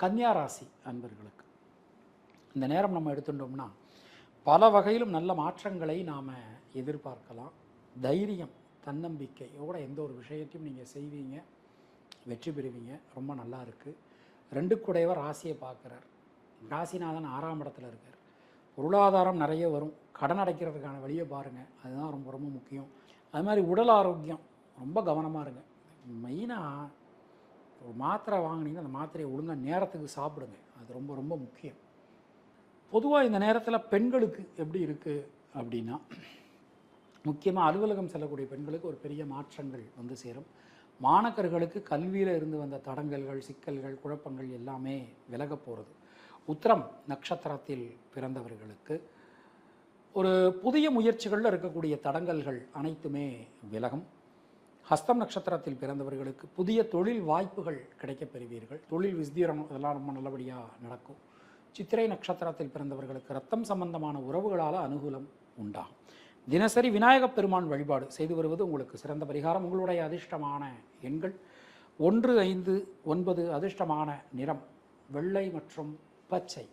கன்னியா ராசி அன்பர்களுக்கு இந்த நேரம் நம்ம எடுத்துட்டோம்னா பல வகையிலும் நல்ல மாற்றங்களை நாம் எதிர்பார்க்கலாம். தைரியம், தன்னம்பிக்கையோட எந்த ஒரு விஷயத்தையும் நீங்கள் செய்வீங்க, வெற்றி பெறுவீங்க. ரொம்ப நல்லா இருக்குது. 2 கூடையவர் ராசியை பார்க்குறார். ராசிநாதன் 6ஆம் இடத்துல இருக்கார். பொருளாதாரம் நிறைய வரும். கடன் அடைக்கிறதுக்கான வழியை பாருங்கள், அதுதான் ரொம்ப ரொம்ப முக்கியம். அது மாதிரி உடல் ஆரோக்கியம் ரொம்ப கவனமாக இருங்க. மெயினாக ஒரு மாத்திரை வாங்கினீங்கன்னா அந்த மாத்திரையை ஒழுங்காக நேரத்துக்கு சாப்பிடுங்க, அது ரொம்ப ரொம்ப முக்கியம். பொதுவாக இந்த நேரத்தில் பெண்களுக்கு எப்படி இருக்குது அப்படின்னா, முக்கியமாக அலுவலகம் செல்லக்கூடிய பெண்களுக்கு ஒரு பெரிய மாற்றங்கள் வந்து சேரும். மாணக்கர்களுக்கு கல்வியில் இருந்து வந்த தடங்கல்கள், சிக்கல்கள், குழப்பங்கள் எல்லாமே விலக போகிறது. உத்திரம் நட்சத்திரத்தில் பிறந்தவர்களுக்கு ஒரு புதிய முயற்சிகளில் இருக்கக்கூடிய தடங்கல்கள் அனைத்துமே விலகும். ஹஸ்தம் நட்சத்திரத்தில் பிறந்தவர்களுக்கு புதிய தொழில் வாய்ப்புகள் கிடைக்கப் பெறுவீர்கள். தொழில் விஸ்தீரணம் இதெல்லாம் ரொம்ப நல்லபடியாக நடக்கும். சித்திரை நட்சத்திரத்தில் பிறந்தவர்களுக்கு ரத்தம் சம்பந்தமான உறவுகளால் அனுகூலம் உண்டாகும். தினசரி விநாயகப் பெருமான் வழிபாடு செய்து வருவது உங்களுக்கு சிறந்த பரிகாரம். உங்களுடைய அதிர்ஷ்டமான எண்கள் 1, 5, 9. அதிர்ஷ்டமான நிறம் வெள்ளை மற்றும் பச்சை.